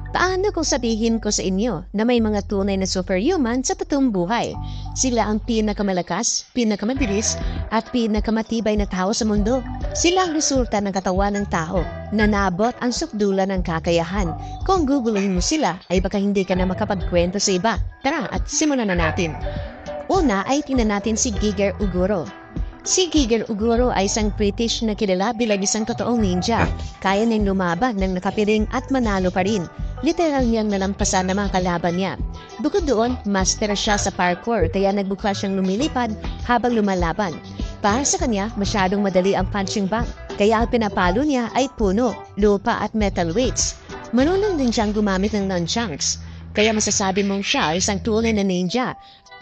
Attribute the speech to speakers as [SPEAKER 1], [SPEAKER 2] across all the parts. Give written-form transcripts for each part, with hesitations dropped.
[SPEAKER 1] Paano kung sabihin ko sa inyo na may mga tunay na superhuman sa totoong buhay? Sila ang pinakamalakas, pinakamabilis, at pinakamatibay na tao sa mundo. Sila ang resulta ng katawan ng tao na naabot ang sukdulan ng kakayahan. Kung guguluhin mo sila, ay baka hindi ka na makapagkwento sa iba. Tara at simulan na natin. Una ay tingnan natin si Giger Uguro. Si Giger Uguro ay isang British na kilala bilang isang totoong ninja. Kaya niyang lumaban ng nakapiring at manalo pa rin. Literal niyang nalampasan ng mga kalaban niya. Bukod doon, master siya sa parkour kaya nagbukas siyang lumilipad habang lumalaban. Para sa kanya, masyadong madali ang punching bag. Kaya ang pinapalo niya ay puno, lupa at metal weights. Marunong din siyang gumamit ng nunchucks. Kaya masasabi mong siya ay isang tunay na ninja.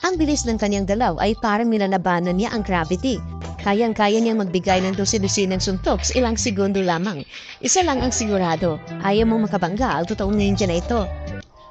[SPEAKER 1] Ang bilis ng kanyang dalaw ay parang nilalabanan niya ang gravity. Kayang-kaya niyang magbigay ng dosi-dosinang suntok sa ilang segundo lamang. Isa lang ang sigurado, ayaw mong makabangga ang totoong ninja na ito.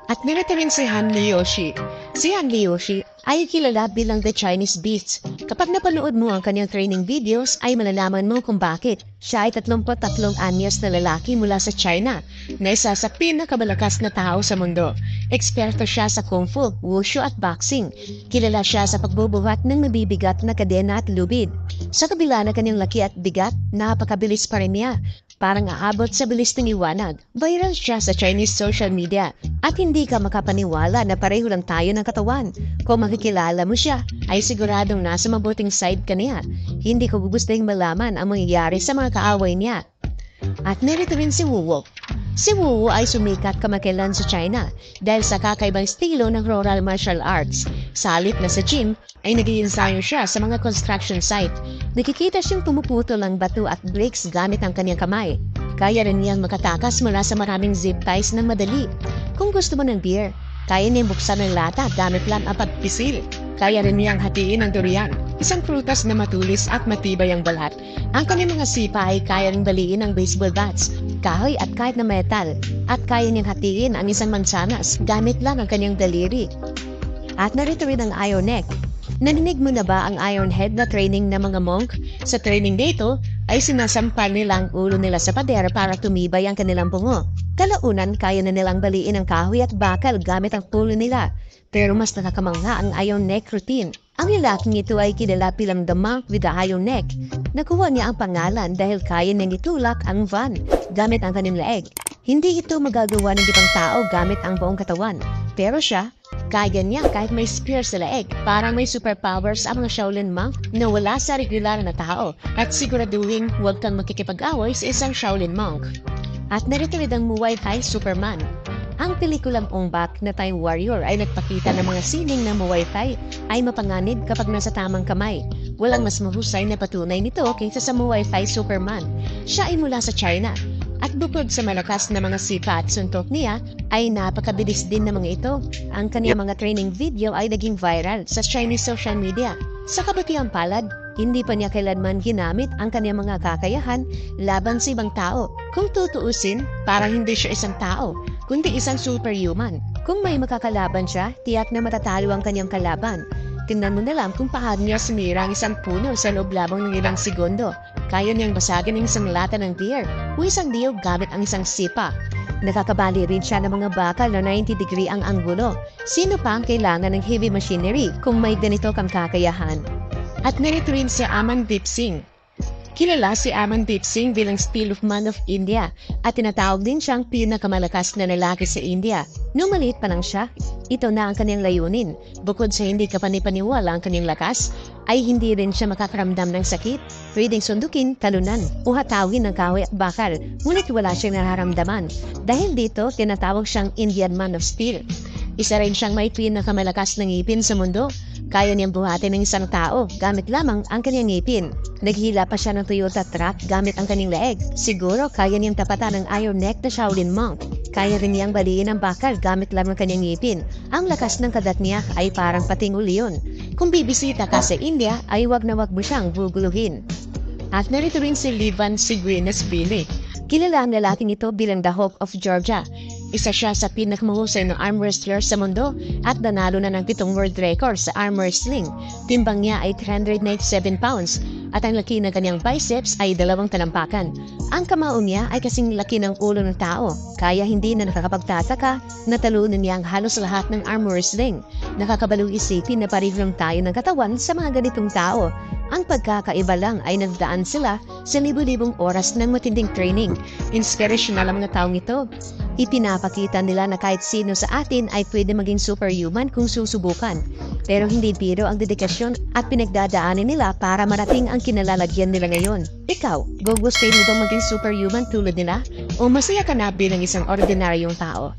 [SPEAKER 1] At narito rin si Han Liushi. Si Han Liushi ay kilala bilang The Chinese Beast. Kapag napanood mo ang kanyang training videos ay malalaman mo kung bakit. Siya ay 33 anyos na lalaki mula sa China na isa sa pinakamalakas na tao sa mundo. Eksperto siya sa Kung Fu, Wushu at Boxing. Kilala siya sa pagbubuhat ng mabibigat na kadena at lubid. Sa kabila na kanyang laki at bigat, napakabilis pa rin niya. Parang aabot sa bilis ng iwanag. Viral siya sa Chinese social media. At hindi ka makapaniwala na pareho lang tayo ng katawan. Kung makikilala mo siya, ay siguradong nasa mabuting side ka niya. Hindi ko gustong malaman ang mangyayari sa mga kaaway niya. At narito rin si Wu Woo. Si Wu Woo ay sumikat kamakailan sa China dahil sa kakaibang estilo ng rural martial arts. Sa halip na sa gym, ay nag-iensayo siya sa mga construction site. Nakikita siyang pumuputol ng bato at bricks gamit ang kanyang kamay. Kaya rin niyang makatakas mula sa maraming zip ties ng madali. Kung gusto mo ng beer, kaya niyang buksan ng lata gamit lang ang pagpisil. Kaya rin niyang hatiin ng durian, isang prutas na matulis at matibay ang balat. Ang kanyang mga sipa ay kaya ring baliin ng baseball bats, kahoy at kahit na metal. At kaya niyang hatiin ang isang mansanas gamit lang ang kanyang daliri. At narito rin ang Iron Neck. Narinig mo na ba ang Iron Head na training ng mga monk? Sa training dito ay sinasampal nila ang ulo nila sa pader para tumibay ang kanilang bungo. Kalaunan, kaya na nilang baliin ang kahoy at bakal gamit ang pulo nila. Pero mas nakakamangha ang Iron Neck routine. Ang lalaking ito ay kilala bilang The Monk with the Iron Neck. Nakuha niya ang pangalan dahil kaya niyang itulak ang van gamit ang kanyang leeg. Hindi ito magagawa ng ibang tao gamit ang buong katawan. Pero siya, kaya niya kahit may spear sa leeg. Parang may superpowers ang mga Shaolin monk na wala sa regular na tao. At siguraduhin huwag kang makikipag-away sa isang Shaolin monk. At narito rin ang Muay Thai Superman. Ang pelikulang Ong Bak na Thai Warrior ay nagpakita ng mga sining ng Muay Thai ay mapanganib kapag nasa tamang kamay. Walang mas mahusay na patunay nito kaysa sa Muay Thai Superman. Siya ay mula sa China. At bukod sa malakas na mga sipa at suntok niya, ay napakabilis din ng mga ito. Ang kanyang mga training video ay naging viral sa Chinese social media. Sa kabutiang palad, hindi pa niya kailanman ginamit ang kanyang mga kakayahan laban sa ibang tao. Kung tutuusin, parang hindi siya isang tao, kundi isang superhuman. Kung may makakalaban siya, tiyak na matatalo ang kanyang kalaban. Tingnan mo na lang kung paano niya sumira ang isang puno sa loob lamang ng ilang segundo. Kaya niyang basagin ng isang lata ng beer o isang niyog gamit ang isang sipa. Nakakabali rin siya ng mga bakal na 90-degree ang anggulo. Sino pa ang kailangan ng heavy machinery kung may ganito kang kakayahan? At narito rin si Amandeep Singh. Kilala si Amandeep Singh bilang Steel of Man of India at tinatawag din siyang pinakamalakas na lalaki sa India. Nung maliit pa lang siya, ito na ang kanyang layunin. Bukod sa hindi kapanipaniwala ang kanyang lakas, ay hindi rin siya makakaramdam ng sakit. Pwedeng sundukin, talunan, o hatawin ng kahoy at bakal, ngunit wala siyang nararamdaman. Dahil dito, tinatawag siyang Indian Man of Steel. Isa rin siyang may pinakamalakas na ngipin sa mundo. Kaya niyang buhatin ng isang tao gamit lamang ang kanyang ngipin. Naghila pa siya ng Toyota truck gamit ang kanyang leeg. Siguro kaya niyang tapatan ng Iron Neck na Shaolin monk. Kaya rin niyang baliin ang bakal gamit lamang ang kanyang ngipin. Ang lakas ng kadat niya ay parang pating leon. Kung bibisita ka sa India ay wag na wag mo siyang guguluhin. At narito rin si Levan Siguenas Pili. Kilala ang lalaking ito bilang The Hope of Georgia. Isa siya sa pinakamahusay na arm wrestler sa mundo at nanalo na ng 7 world record sa arm wrestling. Timbang niya ay 397 pounds. at ang laki ng kanyang biceps ay 2 talampakan. Ang kamao niya ay kasing laki ng ulo ng tao, kaya hindi na nakakapagtataka na talunan niya ang halos lahat ng arm wrestling. Nakakabaliw isipin na parehong tayo ng katawan sa mga ganitong tao. Ang pagkakaiba lang ay nagdaan sila sa libu-libong oras ng matinding training. Inspirational ang mga taong ito. Ipinapakita nila na kahit sino sa atin ay pwede maging superhuman kung susubukan. Pero hindi biro ang dedikasyon at pinagdadaanan nila para marating ang kinalalagyan nila ngayon. Ikaw, gugustuhin mo bang maging superhuman tulad nila? O masaya ka na bilang isang ordinaryong tao?